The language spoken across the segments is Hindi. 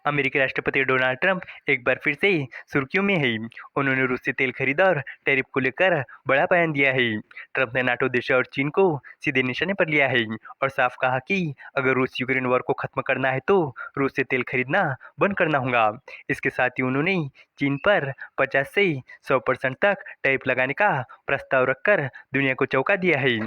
अमेरिकी राष्ट्रपति डोनाल्ड ट्रंप एक बार फिर से सुर्खियों में है। उन्होंने रूस से तेल खरीद और टैरिफ को लेकर बड़ा बयान दिया है। ट्रंप ने नाटो देशों और चीन को सीधे निशाने पर लिया है और साफ कहा कि अगर रूस यूक्रेन वॉर को खत्म करना है तो रूस से तेल खरीदना बंद करना होगा। इसके साथ ही उन्होंने चीन पर 50 से 100% तक टैरिफ लगाने का प्रस्ताव रखकर दुनिया को चौंका दिया है।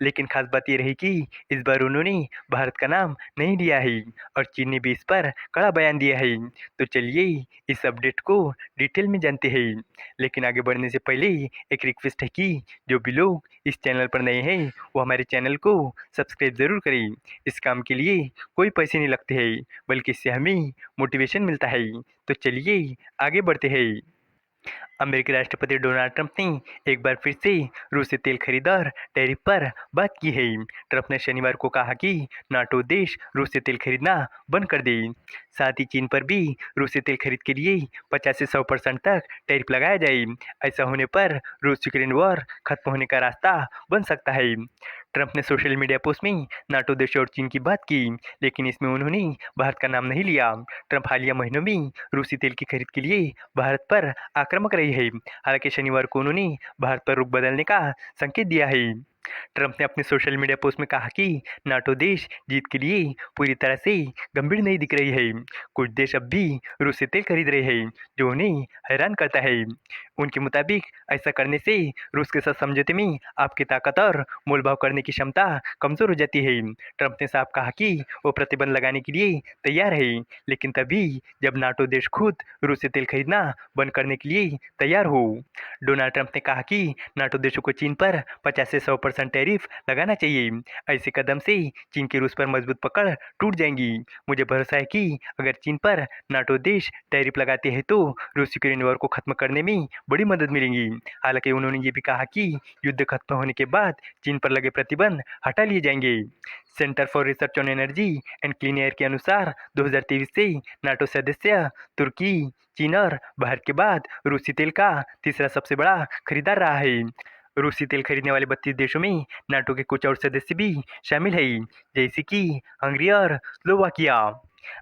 लेकिन खास बात यह रही कि इस बार उन्होंने भारत का नाम नहीं लिया है और चीन ने भी इस पर कड़ा बयान दिया है। तो चलिए इस अपडेट को डिटेल में जानते हैं। लेकिन आगे बढ़ने से पहले एक रिक्वेस्ट है कि जो भी लोग इस चैनल पर नए हैं वो हमारे चैनल को सब्सक्राइब ज़रूर करें। इस काम के लिए कोई पैसे नहीं लगते हैं, बल्कि इससे हमें मोटिवेशन मिलता है। तो चलिए आगे बढ़ते हैं। अमेरिकी राष्ट्रपति डोनाल्ड ट्रंप ने एक बार फिर से रूस से तेल खरीद और टैरिफ पर बात की है। ट्रंप ने शनिवार को कहा कि नाटो देश रूस से तेल खरीदना बंद कर दे। साथ ही चीन पर भी रूस से तेल खरीद के लिए 50 से 100% तक टैरिफ लगाया जाए। ऐसा होने पर रूस यूक्रेन वॉर खत्म होने का रास्ता बन सकता है। ट्रंप ने सोशल मीडिया पोस्ट में नाटो देशों और चीन की बात की, लेकिन इसमें उन्होंने भारत का नाम नहीं लिया। ट्रंप हालिया महीनों में रूसी तेल की खरीद के लिए भारत पर आक्रामक रही है। हालांकि शनिवार को उन्होंने भारत पर रुख बदलने का संकेत दिया है। ट्रंप ने अपने सोशल मीडिया पोस्ट में कहा कि नाटो देश जीत के लिए पूरी तरह से गंभीर नहीं दिख रही है। कुछ देश अब भी रूस से तेल खरीद रहे हैं, जो उन्हें हैरान करता है। उनके मुताबिक ऐसा करने से रूस के साथ समझौते में आपकी ताकत और मोलभाव करने की क्षमता कमजोर हो जाती है। ट्रंप ने साफ कहा कि वो प्रतिबंध लगाने के लिए तैयार है, लेकिन तभी जब नाटो देश खुद रूस से तेल खरीदना बंद करने के लिए तैयार हो। डोनाल्ड ट्रंप ने कहा कि नाटो देशों को चीन पर 50 से 100% टैरिफ लगाना चाहिए। ऐसे कदम से चीन की रूस पर मजबूत पकड़ टूट जाएंगी। मुझे भरोसा है कि अगर चीन पर नाटो देश टैरिफ लगाते हैं तो रूस यूक्रेन वॉर को खत्म करने में बड़ी मदद मिलेगी। हालांकि उन्होंने ये भी कहा कि युद्ध खत्म होने के बाद चीन पर लगे प्रतिबंध हटा लिए जाएंगे। Centre for research on energy and clean air के अनुसार 2023 से नाटो सदस्य तुर्की, चीन और भारत के बाद रूसी तेल का तीसरा सबसे बड़ा खरीदार रहा है। रूसी तेल खरीदने वाले 32 देशों में नाटो के कुछ और सदस्य भी शामिल हैं, जैसे कि हंगरी और स्लोवाकिया।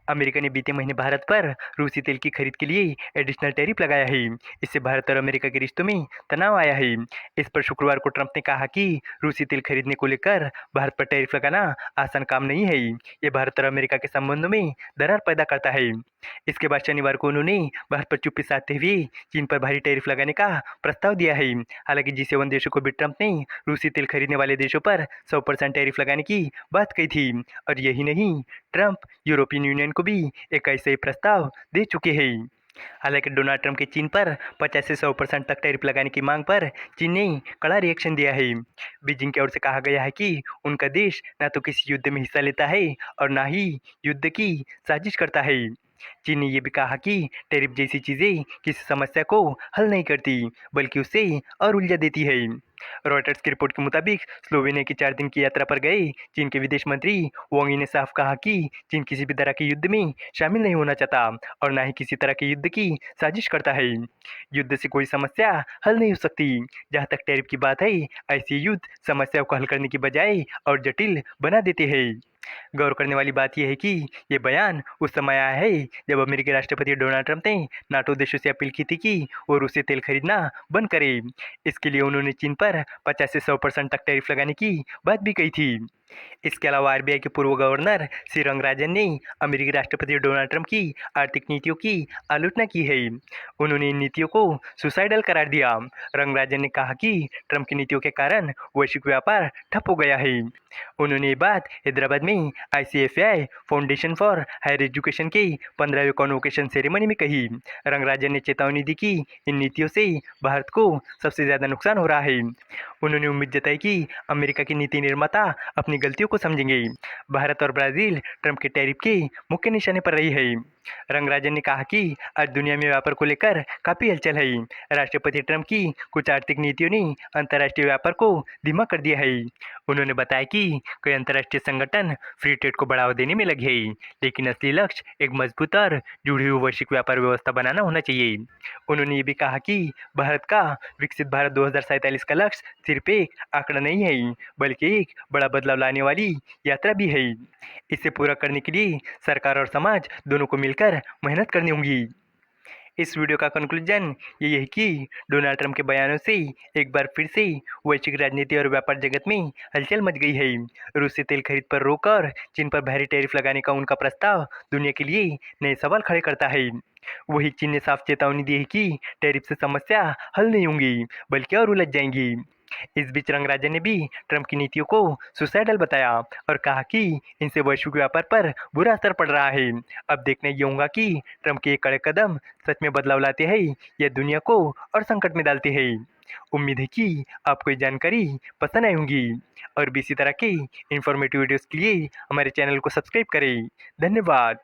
अमेरिका ने बीते महीने भारत पर रूसी तेल की खरीद के लिए एडिशनल टैरिफ लगाया है। इससे भारत और अमेरिका के रिश्तों में तनाव आया है। इस पर शुक्रवार को ट्रंप ने कहा कि रूसी तेल खरीदने को लेकर भारत पर टैरिफ लगाना आसान काम नहीं है। ये भारत और अमेरिका के संबंधों में दरार पैदा करता है। इसके बाद शनिवार को उन्होंने भारत पर चुप्पी साधते हुए चीन पर भारी टैरिफ लगाने का प्रस्ताव दिया है। हालांकि G7 देशों को भी ट्रंप ने रूसी तेल खरीदने वाले देशों पर 100% टैरिफ लगाने की बात कही थी। और यही नहीं, ट्रंप यूरोपियन यूनियन को भी एक ऐसा ही प्रस्ताव दे चुके हैं। हालांकि डोनाल्ड ट्रंप के चीन पर 50 से 100% तक टैरिफ लगाने की मांग पर चीन ने कड़ा रिएक्शन दिया है। बीजिंग की ओर से कहा गया है कि उनका देश न तो किसी युद्ध में हिस्सा लेता है और न ही युद्ध की साजिश करता है। चीन ने यह भी कहा कि टैरिफ जैसी चीजें किसी समस्या को हल नहीं करती, बल्कि उसे और उलझा देती है। रॉयटर्स की रिपोर्ट के मुताबिक स्लोवेनिया की 4 दिन की यात्रा पर गए चीन के विदेश मंत्री वांग यी ने साफ कहा कि चीन किसी भी तरह के युद्ध में शामिल नहीं होना चाहता और न ही किसी तरह के युद्ध की साजिश करता है। युद्ध से कोई समस्या हल नहीं हो सकती। जहाँ तक टैरिफ की बात है, ऐसे युद्ध समस्याओं को हल करने की बजाय और जटिल बना देते हैं। गौर करने वाली बात यह है कि ये बयान उस समय आया है जब अमेरिकी राष्ट्रपति डोनाल्ड ट्रंप ने नाटो देशों से अपील की थी कि वो रूस से तेल खरीदना बंद करे। इसके लिए उन्होंने चीन पर 50 से 100% तक टैरिफ लगाने की बात भी कही थी। इसके अलावा आरबीआई के पूर्व गवर्नर सी रंगराजन ने अमेरिकी राष्ट्रपति डोनाल्ड ट्रंप की आर्थिक नीतियों की आलोचना की है। उन्होंने इन नीतियों को सुसाइडल करार दिया। रंगराजन ने कहा कि ट्रंप की नीतियों के कारण वैश्विक व्यापार ठप हो गया है। उन्होंने ये बात हैदराबाद में ICFI foundation for higher education के 15वें कॉन्वोकेशन सेरेमनी में कही। रंगराजन ने चेतावनी दी कि इन नीतियों से भारत को सबसे ज्यादा नुकसान हो रहा है। उन्होंने उम्मीद जताई कि अमेरिका की नीति निर्माता अपनी गलतियों को समझेंगे। भारत और ब्राजील ट्रंप के टैरिफ के मुख्य निशाने पर रही है। रंगराजन ने कहा कि आज दुनिया में व्यापार को लेकर काफी हलचल है। राष्ट्रपति ट्रंप की कुछ आर्थिक नीतियों ने अंतर्राष्ट्रीय व्यापार को धीमा कर दिया है। उन्होंने बताया कि कई अंतर्राष्ट्रीय संगठन फ्री ट्रेड को बढ़ावा देने में लगे हैं, लेकिन असली लक्ष्य एक मजबूत और जुड़ी हुई वैश्विक व्यापार व्यवस्था बनाना होना चाहिए। उन्होंने ये भी कहा कि भारत का विकसित भारत 2047 का लक्ष्य सिर्फ एक आंकड़ा नहीं है, बल्कि एक बड़ा बदलाव लाने वाली यात्रा भी है। इसे पूरा करने के लिए सरकार और समाज दोनों को मिलकर मेहनत करनी होगी। इस वीडियो का कंक्लूजन ये है कि डोनाल्ड ट्रंप के बयानों से एक बार फिर से वैश्विक राजनीति और व्यापार जगत में हलचल मच गई है। रूस से तेल खरीद पर रोक और चीन पर भारी टैरिफ लगाने का उनका प्रस्ताव दुनिया के लिए नए सवाल खड़े करता है। वही चीन ने साफ चेतावनी दी है कि टैरिफ से समस्या हल नहीं होंगी बल्कि और उलझ जाएंगी। इस बीच रंगराजन ने भी ट्रंप की नीतियों को सुसाइडल बताया और कहा कि इनसे वैश्विक व्यापार पर बुरा असर पड़ रहा है। अब देखना ये होगा कि ट्रंप के ये कड़े कदम सच में बदलाव लाते हैं या दुनिया को और संकट में डालते हैं। उम्मीद है कि आपको ये जानकारी पसंद आई होगी और भी इसी तरह की इंफॉर्मेटिव वीडियोस के लिए हमारे चैनल को सब्सक्राइब करें। धन्यवाद।